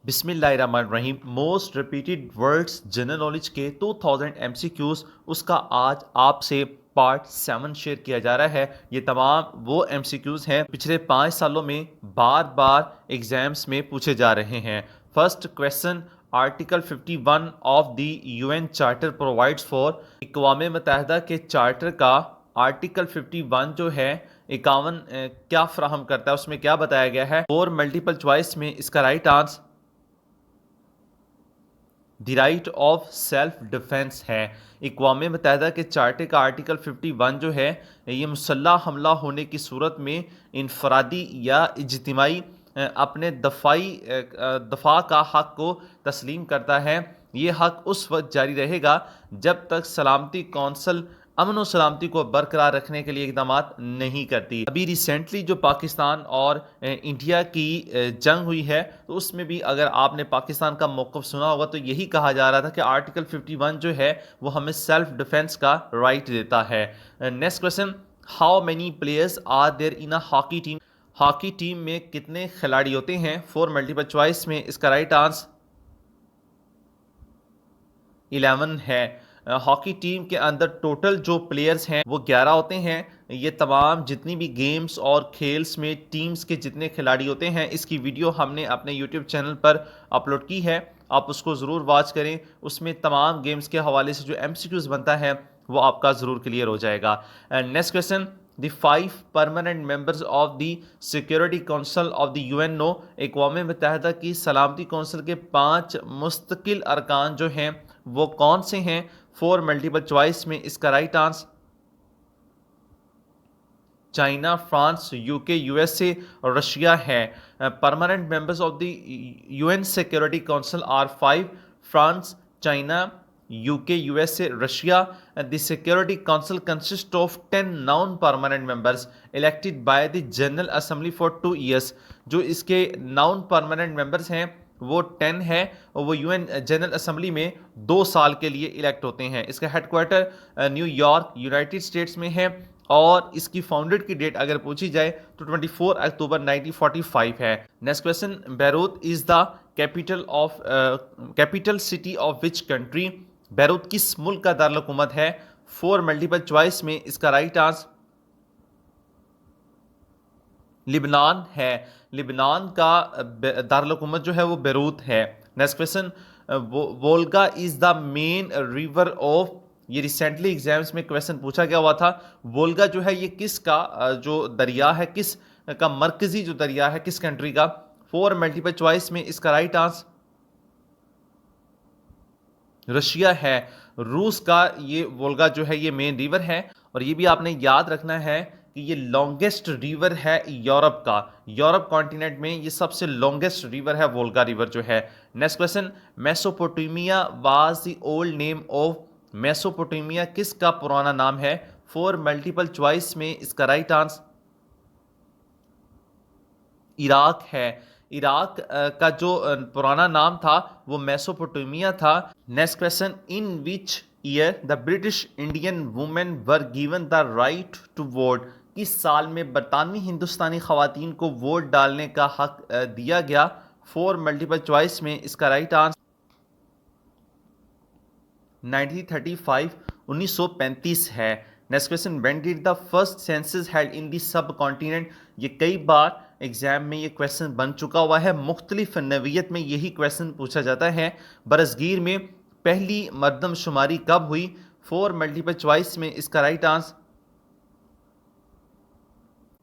बिस्मिल्लाहिर्रहमानिर्रहीम। Most repeated words general knowledge के 2000 MCQs, उसका आज आपसे पार्ट 7 शेयर किया जा रहा है। ये तमाम वो एमसीक्यूज हैं पिछले 5 सालों में बार बार एग्जाम्स में पूछे जा रहे हैं। First question, article 51 of the UN charter provides for, अक़वाम मुत्तहिदा के चार्टर का आर्टिकल 51 जो है 51 क्या फ्राहम करता है, उसमें क्या बताया गया है। और मल्टीपल चॉइस में इसका right answer the right of self defence है। अक़वाम मुत्तहिदा के चार्टर का आर्टिकल 51 जो है ये मुसल्लह हमला होने की सूरत में इनफरादी या इज्तिमाई अपने दफा का हक को तस्लीम करता है। ये हक उस वक्त जारी रहेगा जब तक सलामती कौंसल अमन और सलामती को बरकरार रखने के लिए इकदाम नहीं करती। अभी रिसेंटली जो पाकिस्तान और इंडिया की जंग हुई है, तो उसमें भी अगर आपने पाकिस्तान का मौक़िफ़ सुना होगा तो यही कहा जा रहा था कि आर्टिकल 51 जो है वो हमें सेल्फ डिफेंस का राइट देता है। Next question, how many players are there in a hockey team. Hockey team में कितने खिलाड़ी होते हैं। फॉर मल्टीपल चॉइस में इसका राइट आंसर 11 है। हॉकी टीम के अंदर टोटल जो प्लेयर्स हैं वो 11 होते हैं। ये तमाम जितनी भी गेम्स और खेल्स में टीम्स के जितने खिलाड़ी होते हैं, इसकी वीडियो हमने अपने यूट्यूब चैनल पर अपलोड की है, आप उसको ज़रूर वॉच करें। उसमें तमाम गेम्स के हवाले से जो एमसीक्यूज़ बनता है वो आपका ज़रूर क्लियर हो जाएगा। Next question, the 5 permanent members of the security council of the UNO, अक़वाम मुत्तहिदा की सलामती कौंसिल के 5 मुस्तकिल अरकान जो हैं वो कौन से हैं। फॉर मल्टीपल चॉइस में इसका right answer China, France, UK, USA और रशिया है। Permanent members of the UN Security Council are 5, France, China, UK, USA, Russia. The security Council consist of 10 non permanent members elected by the General Assembly for 2 years. जो इसके non permanent members हैं वो 10 है और वो UN general assembly में 2 साल के लिए इलेक्ट होते हैं। इसका हेडक्वार्टर न्यूयॉर्क, यूनाइटेड स्टेट्स में है और इसकी फाउंडेड की डेट अगर पूछी जाए तो 24 अक्टूबर 1945 है। Next question, Beirut is the capital city of which country. Beirut किस मुल्क का दारुल हुकूमत है। फॉर मल्टीपल चॉइस में इसका राइट आंसर लिबनान है। लिबनान का दारुल हुकूमत जो है वो बैरूत है। Next question, Volga is the main river of, ये रिसेंटली एग्जाम्स में क्वेश्चन पूछा गया हुआ था। वोल्गा जो है ये किसका जो दरिया है, किस का मरकजी जो दरिया है, किस कंट्री का। फॉर मल्टीपल चॉइस में इसका राइट आंसर रशिया है। रूस का ये वोल्गा जो है ये मेन रिवर है और ये भी आपने याद रखना है कि ये लॉन्गेस्ट रिवर है यूरोप का। यूरोप कॉन्टिनेंट में ये सबसे लॉन्गेस्ट रिवर है वोल्गा रिवर जो है। Next question, Mesopotamia was the old name of. Mesopotamia किसका पुराना नाम है। फॉर मल्टीपल चॉइस में इसका राइट आंसर इराक है। इराक का जो पुराना नाम था वो मेसोपोटामिया था। Next question, in which year the British Indian women were given the right to vote. किस साल में बरतानवी हिंदुस्तानी खवातीन को वोट डालने का हक दिया गया। फॉर मल्टीपल चॉइस में इसका राइट आंसर 1935 1935 है। Next question, when did the first census held in the सब कॉन्टिनेंट। ये कई बार एग्जाम में ये क्वेश्चन बन चुका हुआ है, मुख्तलिफ नवीयत में यही क्वेश्चन पूछा जाता है। बरसगीर में पहली मरदमशुमारी कब हुई। फॉर मल्टीपल चॉइस में इसका राइट आंसर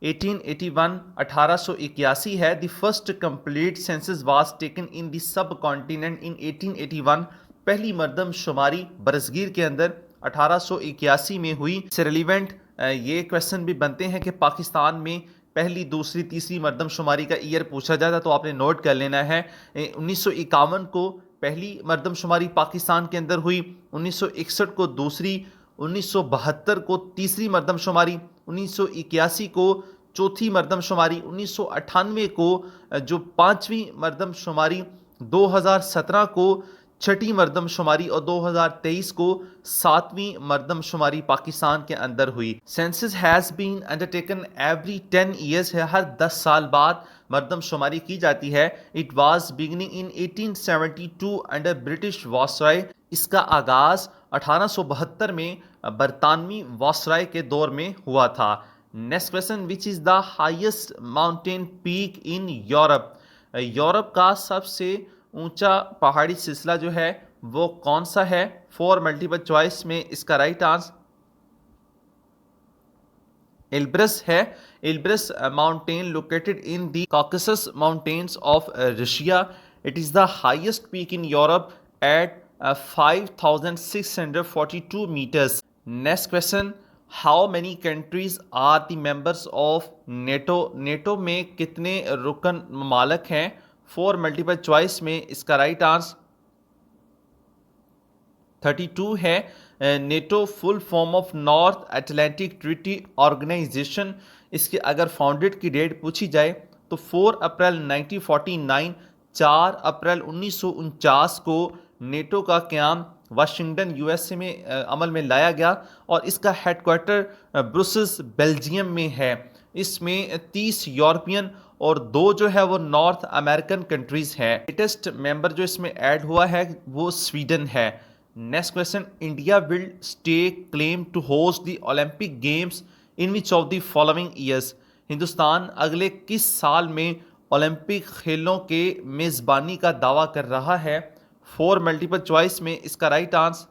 1881 1881 है। The first complete census was taken in the subcontinent in 1881। पहली मरदमशुमारी बरसगीर के अंदर 1881 में हुई। से रिलेवेंट ये क्वेश्चन भी बनते हैं कि पाकिस्तान में पहली, दूसरी, तीसरी मरदमशुमारी का ईयर पूछा जाता तो आपने नोट कर लेना है। 1951 को पहली मरदमशुमारी पाकिस्तान के अंदर हुई, 1961 को दूसरी, 1972 को तीसरी मरदमशुमारी, 1981 को चौथी मरदमशुमारी, 1998 को जो 5वीं मरदमशुमारी, 2017 को छठी मर्दमशुमारी और 2023 को सातवीं मर्दमशुमारी पाकिस्तान के अंदर हुई। Census has been undertaken every 10 years है, हर 10 साल बाद मर्दमशुमारी की जाती है। It was beginning in 1872 under British viceroy. इसका आगाज 1872 में बरतानवी वायसराय के दौर में हुआ था। Next question, which is the highest mountain peak in Europe? Europe का सबसे ऊंचा पहाड़ी सिलसिला जो है वो कौन सा है? फॉर मल्टीपल चॉइस में इसका राइट आंसर एल्ब्रस है। Elbrus mountain located in the Caucasus mountains of Russia. It is the highest peak in Europe at 5642 meters. Next question, how many countries are the members of NATO? NATO में कितने रुकन ममालक हैं? For multiple choice में इसका right answer 32 है। NATO full form of North Atlantic Treaty Organisation. इसके अगर founded की डेट पूछी जाए तो 4 अप्रैल 1949, 4 अप्रैल 1949 को नेटो का क़याम वाशिंगटन यूएसए में अमल में लाया गया और इसका हेडक्वार्टर ब्रुसेल्स बेल्जियम में है। इसमें 30 यूरोपियन और 2 जो है वो नॉर्थ अमेरिकन कंट्रीज हैं। लेटेस्ट मेंबर जो इसमें ऐड हुआ है वो स्वीडन है। Next question, India will stake claim to host the Olympic games in which of the following years? Hindustan अगले किस साल में ओलंपिक खेलों के मेज़बानी का दावा कर रहा है? फॉर मल्टीपल चॉइस में इसका राइट आंसर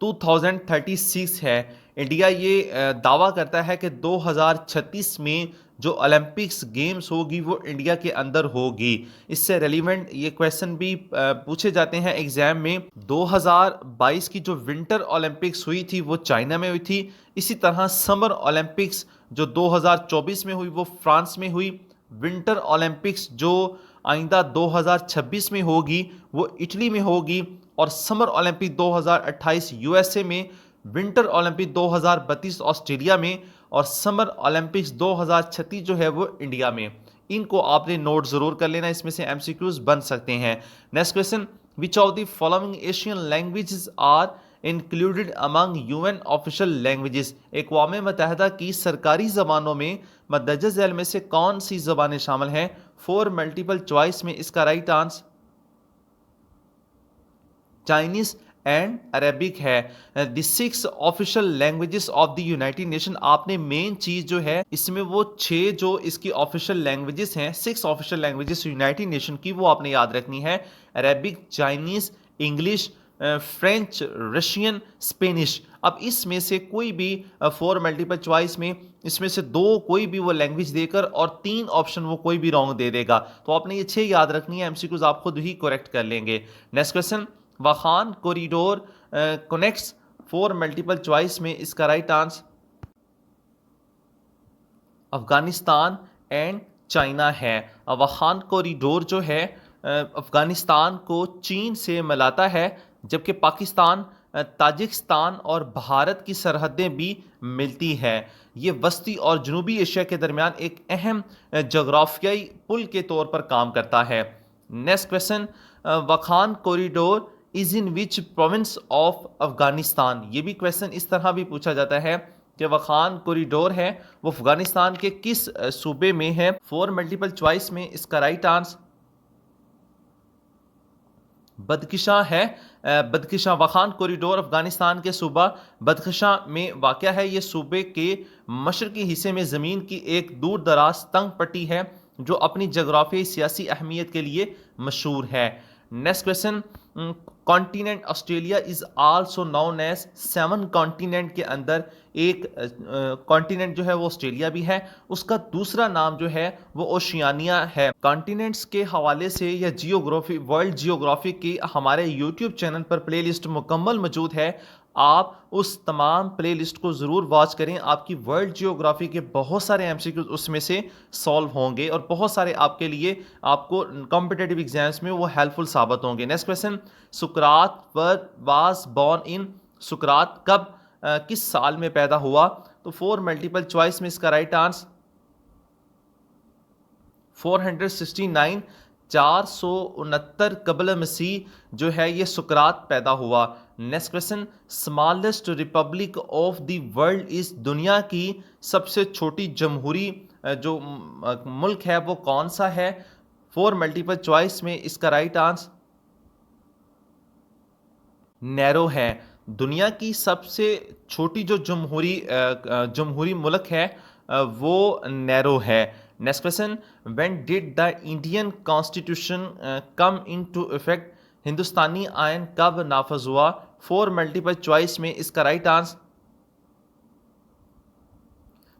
2036 है। इंडिया ये दावा करता है कि 2036 में जो ओलंपिक्स गेम्स होगी वो इंडिया के अंदर होगी। इससे रेलिवेंट ये क्वेश्चन भी पूछे जाते हैं एग्जाम में। 2022 की जो विंटर ओलंपिक्स हुई थी वो चाइना में हुई थी। इसी तरह समर ओलंपिक्स जो 2024 में हुई वो फ्रांस में हुई। विंटर ओलंपिक्स जो आइंदा 2026 में होगी वो इटली में होगी और समर ओलंपिक 2028 यूएसए में, विंटर ओलंपिक 2032 ऑस्ट्रेलिया में और समर ओलंपिक्स 2036 जो है वो इंडिया में। इनको आपने नोट जरूर कर लेना, इसमें से एमसीक्यूज बन सकते हैं। Next question, which of the following Asian languages are included among UN official languages? अक़वाम मुत्तहिदा की सरकारी ज़बानों में मदरजा झैल में से कौन सी ज़बानें शामिल हैं? फॉर मल्टीपल चॉइस में इसका right answer Chinese and Arabic है। The 6 official languages of the United Nation. आपने मेन चीज जो है इसमें वो 6 जो इसकी ऑफिशियल लैंग्वेजेस हैं, 6 ऑफिशियल लैंग्वेजेस यूनाइटेड नेशन की, वो आपने याद रखनी है। Arabic, Chinese, English, French, Russian, Spanish. अब इसमें से कोई भी फॉर मल्टीपल चॉइस में इसमें से 2 कोई भी वो लैंग्वेज देकर और 3 ऑप्शन वो कोई भी रॉन्ग दे देगा। तो आपने ये 6 याद रखनी है, एमसीक्यूज आप खुद ही करेक्ट कर लेंगे। Next question, Wakhan corridor connects, for multiple choice में इसका right answer Afghanistan and China है। वाखान कॉरिडोर जो है अफगानिस्तान को चीन से मिलाता है, जबकि पाकिस्तान, ताजिकिस्तान और भारत की सरहदें भी मिलती है। ये वस्ती और जनूबी एशिया के दरमियान एक अहम जोग्राफियाई पुल के तौर पर काम करता है। Next question, Wakhan corridor is in which province of Afghanistan? ये भी क्वेश्चन इस तरह भी पूछा जाता है कि वाखान कॉरिडोर है वो अफगानिस्तान के किस सूबे में है? फॉर मल्टीपल चॉइस में इसका राइट आंसर बदखशां है। बदखशां, वाखान कॉरिडोर अफगानिस्तान के सूबा बदखशां में वाक़या है। ये सूबे के मशरकी हिस्से में ज़मीन की एक दूर दराज तंग पट्टी है जो अपनी जगराफी सियासी अहमियत के लिए मशहूर है। Next question, continent Australia is also known as 7 continent के अंदर एक कॉन्टिनेंट जो है वो ऑस्ट्रेलिया भी है, उसका दूसरा नाम जो है वो ओशियानिया है। कॉन्टिनेंट्स के हवाले से या जियोग्राफी, वर्ल्ड जियोग्राफी की हमारे यूट्यूब चैनल पर प्लेलिस्ट मुकम्मल मौजूद है। आप उस तमाम प्लेलिस्ट को ज़रूर वॉच करें, आपकी वर्ल्ड जियोग्राफी के बहुत सारे एमसीक्यूज उसमें से सॉल्व होंगे और बहुत सारे आपके लिए, आपको कॉम्पिटेटिव एग्जाम्स में वो हेल्पफुल साबित होंगे। Next question, Sukrat was born in? सुकरात कब, किस साल में पैदा हुआ? तो फॉर मल्टीपल चॉइस में इसका राइट आंसर 469 469 कबल मसीह जो है ये सुकरात पैदा हुआ। Next question, smallest Republic of the world इस दुनिया की सबसे छोटी जमहूरी जो मुल्क है वो कौन सा है? 4 मल्टीपल चॉइस में इसका राइट आंसर नैरो है। दुनिया की सबसे छोटी जो जमहूरी मुल्क है वो नैरो है। Next question, when did the Indian constitution come into effect? Hindustani ion कब नाफज हुआ? 4 मल्टीपल चॉइस में इसका राइट आंसर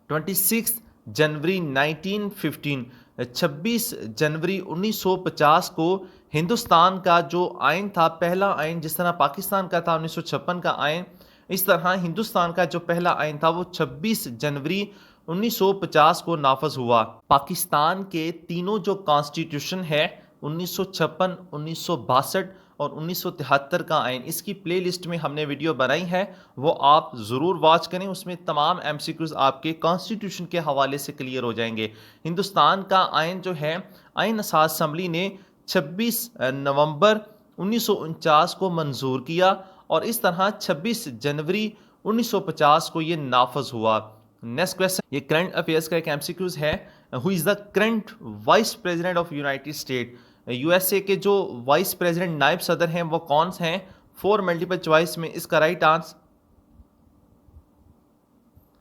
26 जनवरी 1915, 26 जनवरी 1950 को हिंदुस्तान का जो आयन था, पहला आयन, जिस तरह पाकिस्तान का था 1956 का आयन, इस तरह हिंदुस्तान का जो पहला आयन था वो 26 जनवरी 1950 को नाफज हुआ। पाकिस्तान के तीनों जो कॉन्स्टिट्यूशन है 1956, 1962 और 1973 का आयन, इसकी प्लेलिस्ट में हमने वीडियो बनाई है, वो आप ज़रूर वॉच करें। उसमें तमाम एमसीक्यूज आपके कॉन्स्टिट्यूशन के हवाले से क्लियर हो जाएंगे। हिंदुस्तान का आयन जो है, आयन असास असम्बली ने 26 नवंबर 1949 को मंजूर किया और इस तरह 26 जनवरी 1950 को ये नाफज हुआ। नेक्स्ट क्वेश्चन, ये करंट अफेयर्स का एक एमसीक्यूज है। Who is the current vice president of United state? USA के जो वाइस प्रेसिडेंट नायब सदर हैं वो कौन से हैं? 4 मल्टीपल चॉइस में इसका right answer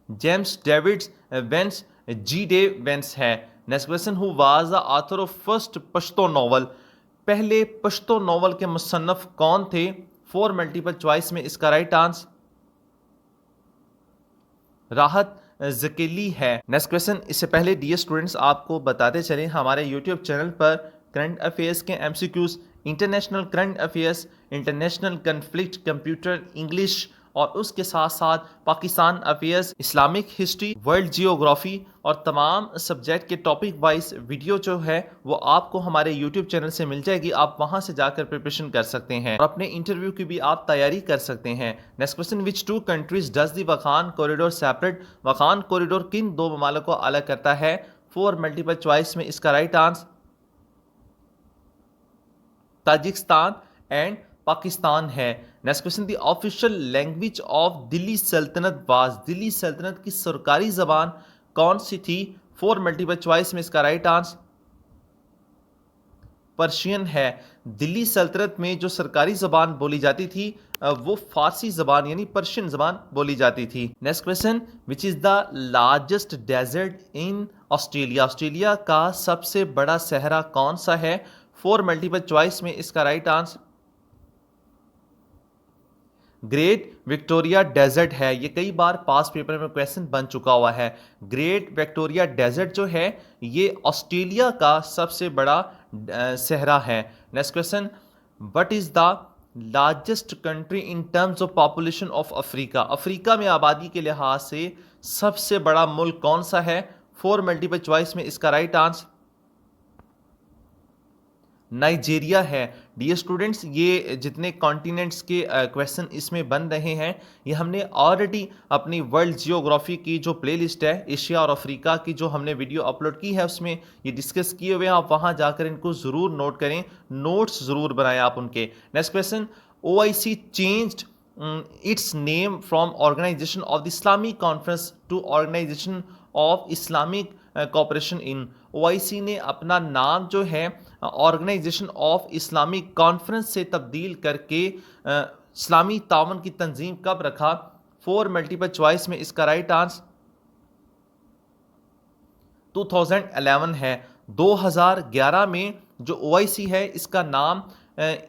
James Davids Vance, G de Vance है। Next question, who was the author of first Pashto novel? पहले पश्तो नॉवल के मुसन्नफ कौन थे? 4 मल्टीपल चॉइस में इसका राइट आंसर राहत जकीली है। नेक्स्ट क्वेश्चन, इससे पहले डियर स्टूडेंट्स आपको बताते चलें, हमारे यूट्यूब चैनल पर करंट अफेयर्स के MCQs, international current affairs, international conflict, computer English और उसके साथ साथ Pakistan affairs, Islamic history, world geography और तमाम सब्जेक्ट के टॉपिक वाइज वीडियो जो है वो आपको हमारे यूट्यूब चैनल से मिल जाएगी। आप वहां से जाकर प्रिपरेशन कर सकते हैं और अपने इंटरव्यू की भी आप तैयारी कर सकते हैं। Next question, which two countries does the Wakhan corridor separate? Wakhan corridor किन दो ममालिक को अलग करता है? 4 मल्टीपल चॉइस में इसका right answer Tajikistan and Pakistan है। Next question, the official language of Delhi Sultanate was? Delhi सल्तनत की सरकारी जबान कौन सी थी? 4 मल्टीपल चॉइस में इसका राइट आंसर पर्शियन है। दिल्ली सल्तनत में जो सरकारी जबान बोली जाती थी वो फारसी जबान यानी पर्शियन जबान बोली जाती थी। Next question, which is the largest desert in Australia? Australia का सबसे बड़ा सहरा कौन सा है? 4 मल्टीपल चॉइस में इसका right answer Great Victoria Desert है। ये कई बार पास पेपर में क्वेश्चन बन चुका हुआ है। ग्रेट विक्टोरिया डेजर्ट जो है ये ऑस्ट्रेलिया का सबसे बड़ा सहरा है। Next question, what is the largest country in terms of population of Africa? Africa में आबादी के लिहाज से सबसे बड़ा मुल्क कौन सा है? 4 मल्टीपल चॉइस में इसका राइट आंसर नाइजीरिया है। डियर स्टूडेंट्स, ये जितने कॉन्टिनेंट्स के क्वेश्चन इसमें बन रहे हैं ये हमने ऑलरेडी अपनी वर्ल्ड जियोग्राफी की जो प्लेलिस्ट है एशिया और अफ्रीका की जो हमने वीडियो अपलोड की है उसमें ये डिस्कस किए हुए हैं। आप वहां जाकर इनको ज़रूर नोट करें, नोट्स ज़रूर बनाएं आप उनके। Next question, OIC changed its name from Organisation of the Islamic Conference to Organisation of Islamic Cooperation in? OIC ने अपना नाम जो है ऑर्गेनाइजेशन ऑफ इस्लामिक कॉन्फ्रेंस से तब्दील करके इस्लामी तावन की तंजीम कब रखा? 4 मल्टीपल चॉइस में इसका राइट आंसर 2011 है। 2011 में जो OIC है इसका नाम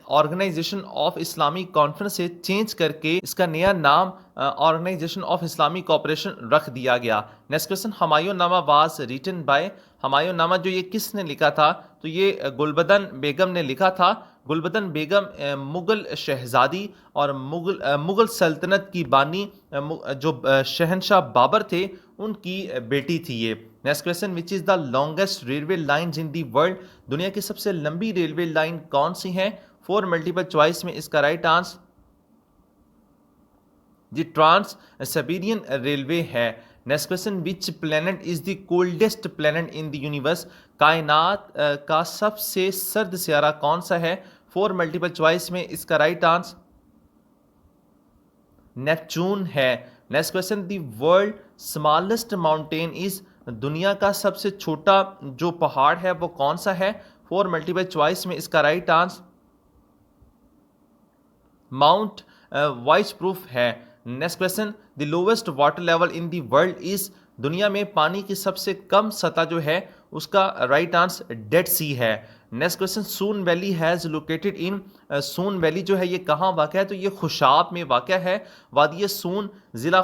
ऑर्गेनाइजेशन ऑफ इस्लामिक कॉन्फ्रेंस से चेंज करके इसका नया नाम ऑर्गेनाइजेशन ऑफ इस्लामिक कोऑपरेशन रख दिया गया। नेक्स्ट क्वेश्चन, हुमायूं नामा वाज रिटन बाय? हुमायूं नामा जो ये किसने लिखा था? तो ये गुलबदन बेगम ने लिखा था। गुलबदन बेगम मुगल शहजादी और मुगल सल्तनत की बानी जो शहनशाह बाबर थे उनकी बेटी थी ये। Next question, which is the longest railway lines in the world? दुनिया की सबसे लंबी रेलवे लाइन कौन सी है? 4 मल्टीपल चॉइस में इसका राइट आंसर जी ट्रांस साइबेरियन रेलवे है। Next question, which planet is the coldest planet in the universe? कायनात का सबसे सर्द सियारा कौन सा है? 4 मल्टीपल चॉइस में इसका राइट आंसर नेपच्यून है। Next question, the world smallest mountain is? दुनिया का सबसे छोटा जो पहाड़ है वो कौन सा है? 4 मल्टीपल चॉइस में इसका राइट आंसर माउंट वाइच प्रूफ है। Next question, the lowest water level in the world is? दुनिया में पानी की सबसे कम सतह जो है उसका राइट आंसर डेड सी है। Next question, soon valley has located in? Soon valley जो है ये कहाँ वाक़ है? तो ये खुशाब में वाक़ है। वादी सून ज़िला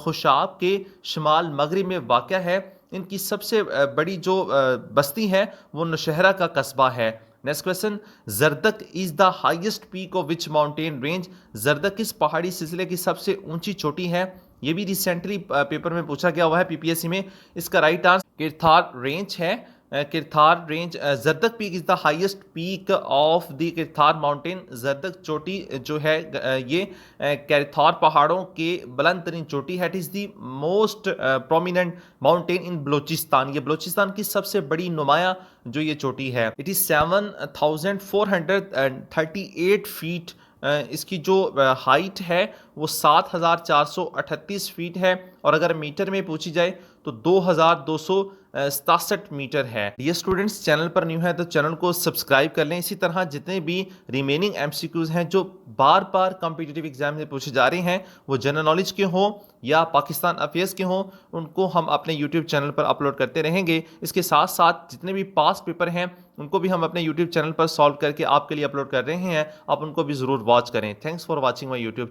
खुशाब के शुमाल मगरिब में वाक़ है। इनकी सबसे बड़ी जो बस्ती है वो नौशहरा का कस्बा है। Next question, Zardak is the highest peak of which mountain range? Zardak किस पहाड़ी सिलसिले की सबसे ऊंची चोटी है? ये भी रिसेंटली पेपर में पूछा गया हुआ है पीपीएससी में। इसका राइट आंसर किरथार रेंज है। Kirthar range, Zardak peak is the highest peak of the Kirthar mountain. Zardak चोटी जो है ये किरथार पहाड़ों के बुलंद तरीन चोटी है। It is the most prominent mountain in Balochistan. ये बलोचिस्तान की सबसे बड़ी नुमाया जो ये चोटी है। It is 7438 feet. इसकी जो हाइट है वो 7438 फीट है, और अगर मीटर में पूछी जाए तो 2267 मीटर है। ये स्टूडेंट्स चैनल पर न्यू है तो चैनल को सब्सक्राइब कर लें। इसी तरह जितने भी रिमेनिंग एमसीक्यूज हैं जो बार बार कॉम्पिटिटिव एग्जाम में पूछे जा रहे हैं, वो जनरल नॉलेज के हों या पाकिस्तान अफेयर्स के हों, उनको हम अपने यूट्यूब चैनल पर अपलोड करते रहेंगे। इसके साथ साथ जितने भी पास्ट पेपर हैं उनको भी हम अपने यूट्यूब चैनल पर सॉल्व करके आपके लिए अपलोड कर रहे हैं। आप उनको भी ज़रूर वॉच करें। Thanks for watching my YouTube.